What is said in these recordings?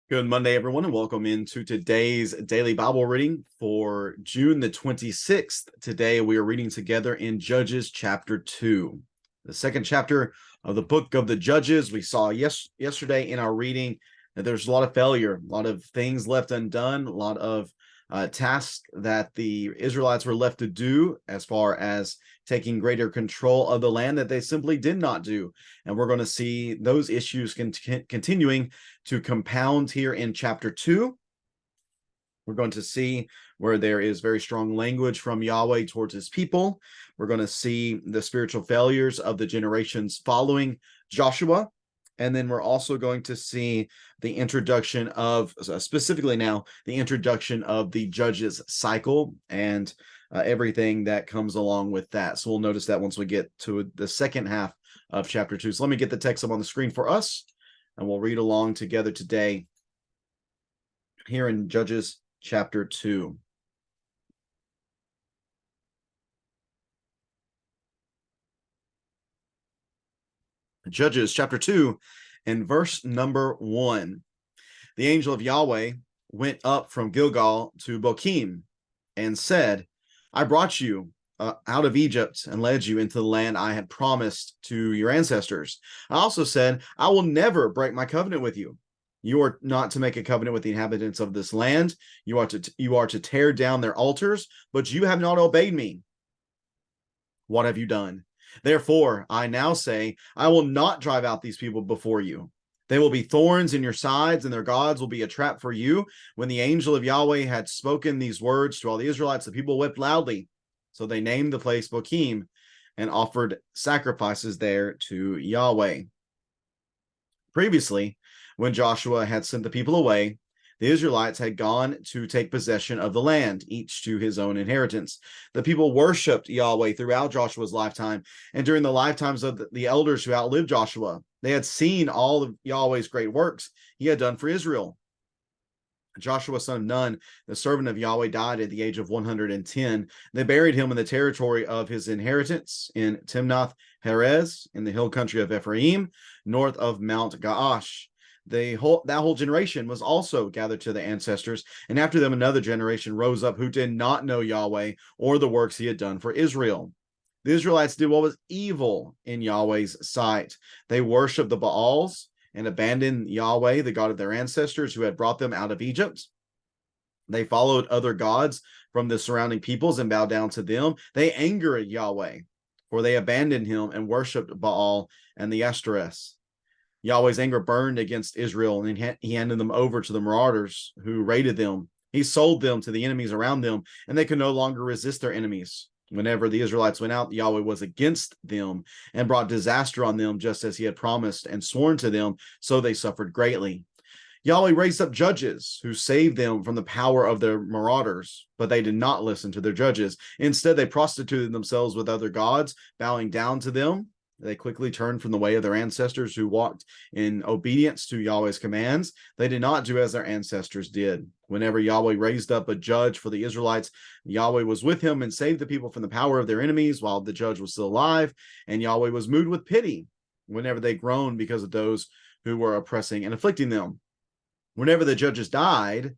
Good Monday, everyone, and welcome into today's daily Bible reading for June the 26th. Today, we are reading together in Judges chapter 2, the second chapter of the book of the Judges. We saw yesterday in our reading that there's a lot of failure, a lot of things left undone, a lot of tasks that the Israelites were left to do as far as taking greater control of the land that they simply did not do. And we're going to see those issues continuing to compound here in chapter 2. We're going to see where there is very strong language from Yahweh towards his people. We're going to see the spiritual failures of the generations following Joshua. And then we're also going to see the introduction of, specifically now, the introduction of the judges cycle and everything that comes along with that. So we'll notice that once we get to the second half of chapter 2. So let me get the text up on the screen for us, and we'll read along together today here in Judges chapter 2. Judges chapter 2 and verse number 1. The angel of Yahweh went up from Gilgal to Bochim and said, I brought you out of Egypt and led you into the land I had promised to your ancestors. I also said, I will never break my covenant with you. You are not to make a covenant with the inhabitants of this land. You are to tear down their altars, but you have not obeyed me. What have you done? Therefore, I now say, I will not drive out these people before you. They will be thorns in your sides, and their gods will be a trap for you. When the angel of Yahweh had spoken these words to all the Israelites, the people wept loudly. So they named the place Bochim and offered sacrifices there to Yahweh. Previously, when Joshua had sent the people away, the Israelites had gone to take possession of the land, each to his own inheritance. The people worshipped Yahweh throughout Joshua's lifetime and during the lifetimes of the elders who outlived Joshua. They had seen all of Yahweh's great works he had done for Israel. Joshua, son of Nun, the servant of Yahweh, died at the age of 110. They buried him in the territory of his inheritance in Timnath Heres, in the hill country of Ephraim, north of Mount Gaash. That whole generation was also gathered to the ancestors, and after them another generation rose up who did not know Yahweh or the works he had done for Israel. The Israelites did what was evil in Yahweh's sight. They worshiped the Baals and abandoned Yahweh, the God of their ancestors who had brought them out of Egypt. They followed other gods from the surrounding peoples and bowed down to them. They angered Yahweh, for they abandoned him and worshipped Baal and the Ashtoreth. Yahweh's anger burned against Israel, and he handed them over to the marauders who raided them. He sold them to the enemies around them, and they could no longer resist their enemies. Whenever the Israelites went out, Yahweh was against them and brought disaster on them, just as he had promised and sworn to them, so they suffered greatly. Yahweh raised up judges who saved them from the power of their marauders, but they did not listen to their judges. Instead, they prostituted themselves with other gods, bowing down to them. They quickly turned from the way of their ancestors who walked in obedience to Yahweh's commands. They did not do as their ancestors did. Whenever Yahweh raised up a judge for the Israelites, Yahweh was with him and saved the people from the power of their enemies while the judge was still alive. And Yahweh was moved with pity whenever they groaned because of those who were oppressing and afflicting them. Whenever the judges died,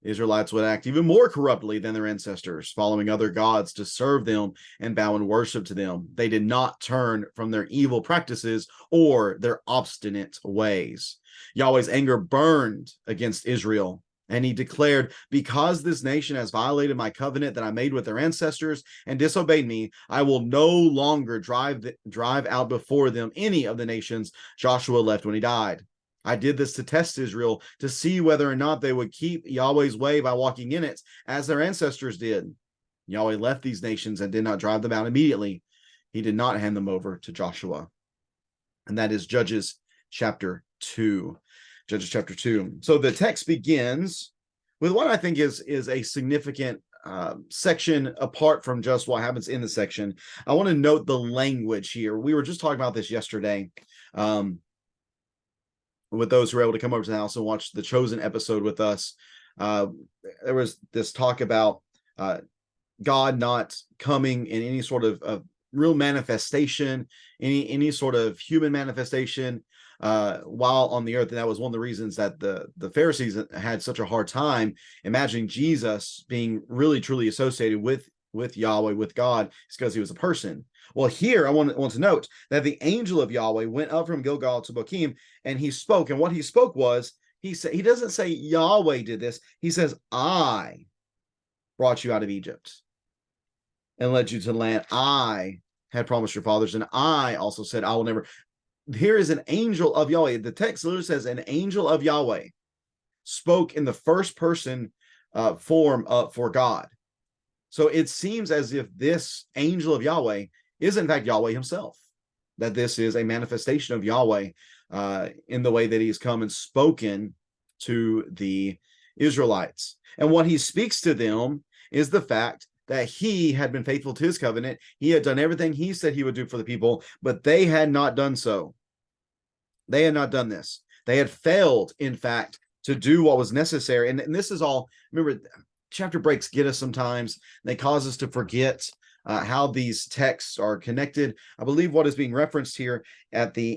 Israelites would act even more corruptly than their ancestors, following other gods to serve them and bow in worship to them. They did not turn from their evil practices or their obstinate ways. Yahweh's anger burned against Israel, and he declared, because this nation has violated my covenant that I made with their ancestors and disobeyed me, I will no longer drive out before them any of the nations Joshua left when he died. I did this to test Israel, to see whether or not they would keep Yahweh's way by walking in it, as their ancestors did. Yahweh left these nations and did not drive them out immediately. He did not hand them over to Joshua. And that is Judges chapter 2. Judges chapter 2. So the text begins with what I think is a significant section apart from just what happens in the section. I want to note the language here. We were just talking about this yesterday. With those who were able to come over to the house and watch the Chosen episode with us, there was this talk about God not coming in any sort of real manifestation, any sort of human manifestation, while on the earth. And that was one of the reasons that the Pharisees had such a hard time imagining Jesus being really truly associated with Yahweh, with God, is because he was a person. Well, here I want to note that the angel of Yahweh went up from Gilgal to Bochim, and he spoke. And what he spoke was, he doesn't say Yahweh did this. He says, I brought you out of Egypt and led you to the land I had promised your fathers, and I also said, I will never. Here is an angel of Yahweh. The text literally says an angel of Yahweh spoke in the first person form for God. So it seems as if this angel of Yahweh is in fact Yahweh himself, that this is a manifestation of Yahweh in the way that he's come and spoken to the Israelites. And what he speaks to them is the fact that he had been faithful to his covenant. He had done everything he said he would do for the people, but they had not done so. They had not done this. They had failed, in fact, to do what was necessary. And this is all, remember, chapter breaks get us sometimes. They cause us to forget how these texts are connected. I believe what is being referenced here at the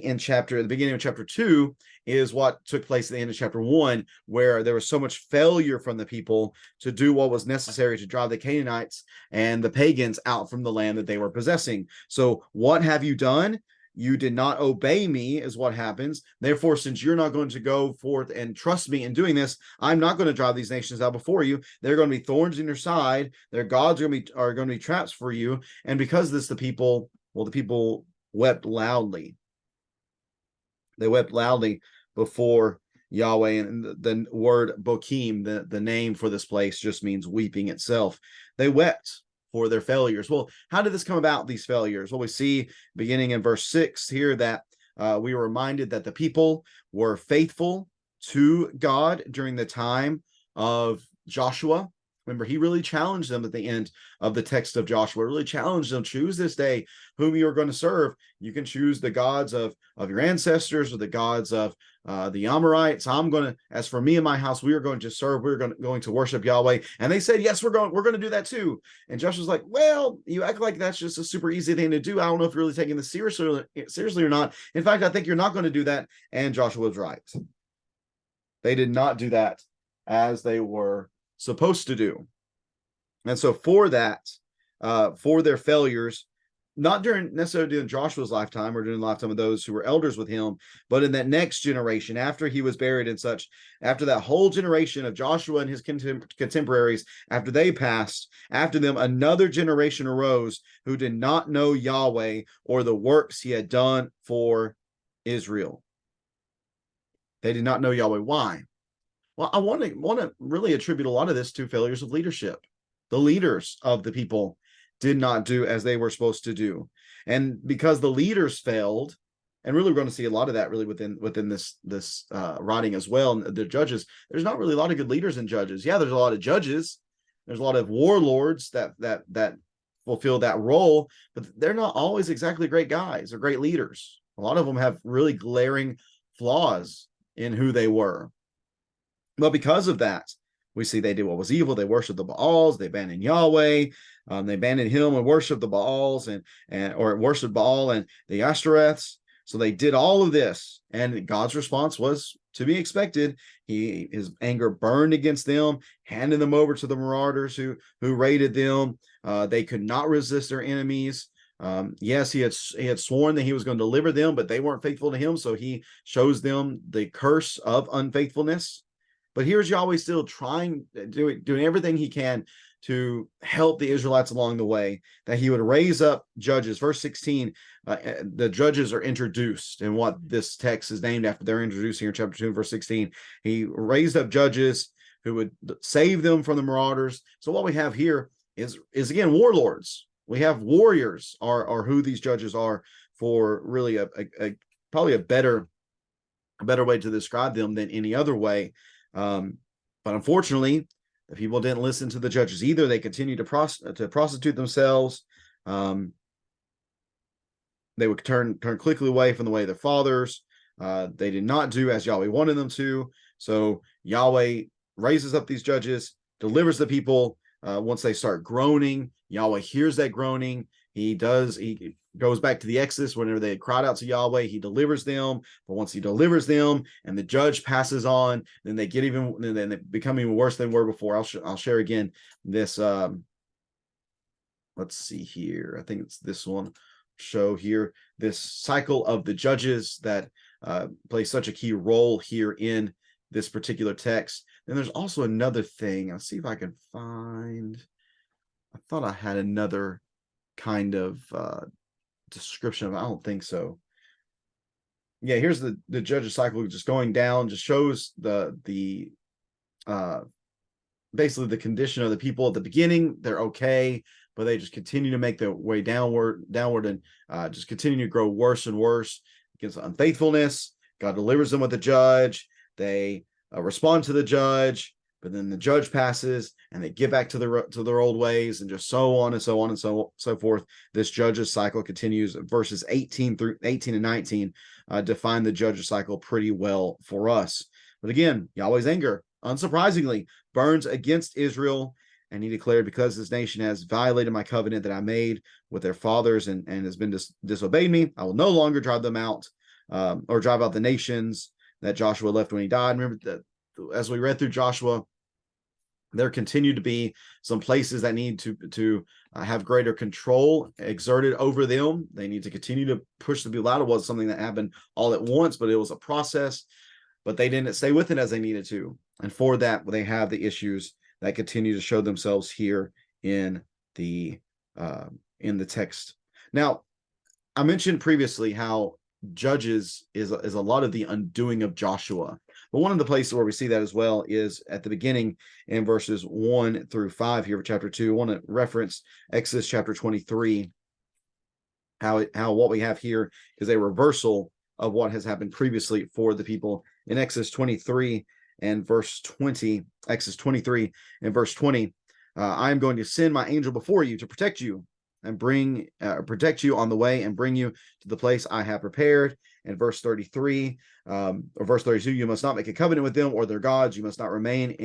beginning of chapter 2 is what took place at the end of chapter 1, where there was so much failure from the people to do what was necessary to drive the Canaanites and the pagans out from the land that they were possessing. So what have you done? You did not obey me, is what happens. Therefore, since you're not going to go forth and trust me in doing this, I'm not going to drive these nations out before you. They're going to be thorns in your side. Their gods are going to be traps for you. And because of this, the people wept loudly. They wept loudly before Yahweh. And the word Bochim, the name for this place, just means weeping itself. They wept for their failures. Well, how did this come about, these failures? Well, we see beginning in verse 6 here that we were reminded that the people were faithful to God during the time of Joshua. Remember, he really challenged them at the end of the text of Joshua, really challenged them, choose this day whom you are going to serve. You can choose the gods of your ancestors or the gods of the Amorites. As for me and my house, we are going to serve, we're going to worship Yahweh. And they said, yes, we're going to do that too. And Joshua's like, well, you act like that's just a super easy thing to do. I don't know if you're really taking this seriously or not. In fact, I think you're not going to do that. And Joshua was right. They did not do that as they were supposed to do. And so for that, for their failures, not necessarily during Joshua's lifetime or during the lifetime of those who were elders with him, but in that next generation, after he was buried and such, after that whole generation of Joshua and his contemporaries, after they passed, after them, another generation arose who did not know Yahweh or the works he had done for Israel. They did not know Yahweh. Why? Well, I want to really attribute a lot of this to failures of leadership. The leaders of the people did not do as they were supposed to do. And because the leaders failed, and really we're going to see a lot of that really within this writing as well, and the judges, there's not really a lot of good leaders in Judges. Yeah, there's a lot of judges. There's a lot of warlords that fulfill that role, but they're not always exactly great guys or great leaders. A lot of them have really glaring flaws in who they were. Well, because of that, we see they did what was evil. They worshiped the Baals. They abandoned Yahweh. They abandoned him and worshiped the Baals or worshiped Baal and the Ashtoreths. So they did all of this, and God's response was to be expected. His anger burned against them, handed them over to the marauders who raided them. They could not resist their enemies. Yes, he had sworn that he was going to deliver them, but they weren't faithful to him. So he shows them the curse of unfaithfulness. But here's Yahweh still doing everything he can to help the Israelites along the way, that he would raise up judges. Verse 16, the judges are introduced, and what this text is named after, they're introducing here in chapter 2, verse 16. He raised up judges who would save them from the marauders. So what we have here is again, warlords. We have warriors are who these judges are, for really probably a better way to describe them than any other way. But unfortunately, the people didn't listen to the judges either. They continued to prostitute themselves. They would turn quickly away from the way of their fathers. They did not do as Yahweh wanted them to. So Yahweh raises up these judges, delivers the people. Once they start groaning, Yahweh hears that groaning. He goes back to the Exodus whenever they cried out to Yahweh. He delivers them, but once he delivers them and the judge passes on, then they become even worse than they were before. I'll share again this. Let's see here. I think it's this one. Show here this cycle of the judges that play such a key role here in this particular text. Then there's also another thing. I'll see if I can find. I thought I had another kind of description of it. I don't think so. Yeah, here's the judges cycle just going down, just shows the basically the condition of the people at the beginning. They're okay, but they just continue to make their way downward and just continue to grow worse and worse against unfaithfulness. God delivers them with the judge. They respond to the judge, but then the judge passes and they get back to their old ways, and just so on and so on and so forth. This judges cycle continues. Verses 18 and 19 define the judges cycle pretty well for us. But again, Yahweh's anger, unsurprisingly, burns against Israel, and he declared, because this nation has violated my covenant that I made with their fathers and has been disobeyed me, I will no longer drive them out or drive out the nations that Joshua left when he died. Remember that as we read through Joshua, there continue to be some places that need to have greater control exerted over them. They need to continue to push the people out. It wasn't something that happened all at once, but it was a process. But they didn't stay with it as they needed to. And for that, they have the issues that continue to show themselves here in the text. Now, I mentioned previously how Judges is a lot of the undoing of Joshua. But one of the places where we see that as well is at the beginning in verses 1 through 5 here of chapter 2. I want to reference Exodus chapter 23, how what we have here is a reversal of what has happened previously for the people. In Exodus 23 and verse 20, Exodus 23 and verse 20, I am going to send my angel before you to protect you and protect you on the way and bring you to the place I have prepared. And verse 33 or verse 32, you must not make a covenant with them or their gods. You must not remain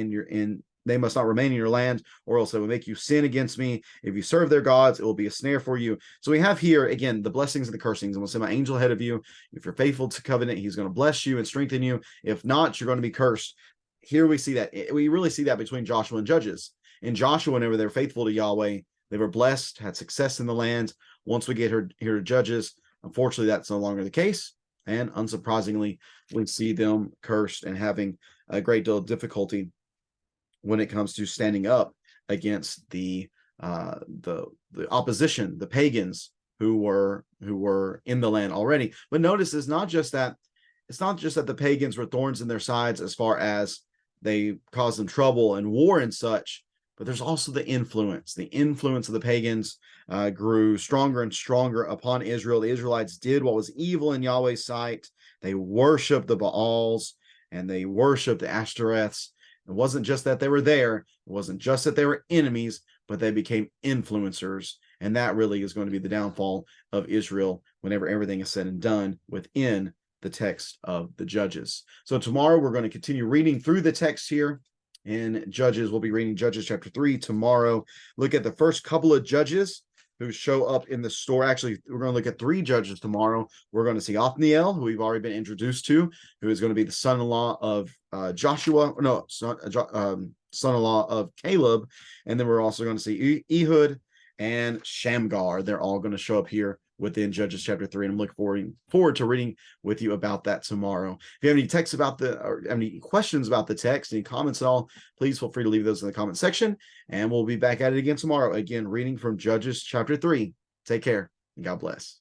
they must not remain in your land, or else they will make you sin against me. If you serve their gods, it will be a snare for you. So we have here, again, the blessings and the cursings. I'm going to send my angel ahead of you. If you're faithful to covenant, he's going to bless you and strengthen you. If not, you're going to be cursed. Here we see that. We really see that between Joshua and Judges. In Joshua, whenever they're faithful to Yahweh, they were blessed, had success in the land. Once we get here to Judges, unfortunately, that's no longer the case. And unsurprisingly, we see them cursed and having a great deal of difficulty when it comes to standing up against the opposition, the pagans who were in the land already. But notice it's not just that the pagans were thorns in their sides as far as they caused them trouble and war and such, but there's also the influence. The influence of the pagans grew stronger and stronger upon Israel. The Israelites did what was evil in Yahweh's sight. They worshiped the Baals and they worshiped the Ashtoreths. It wasn't just that they were there. It wasn't just that they were enemies, but they became influencers. And that really is going to be the downfall of Israel whenever everything is said and done within the text of the Judges. So tomorrow we're going to continue reading through the text here in Judges. We'll be reading Judges chapter 3 tomorrow. Look at the first couple of judges who show up in the story. Actually, we're going to look at 3 judges tomorrow. We're going to see Othniel, who we've already been introduced to, who is going to be the son-in-law of son-in-law of Caleb. And then we're also going to see Ehud and Shamgar. They're all going to show up here within Judges chapter 3, and I'm looking forward to reading with you about that tomorrow. If you have any texts about any questions about the text, any comments at all, please feel free to leave those in the comment section, and we'll be back at it again tomorrow, again reading from Judges chapter 3. Take care and God bless.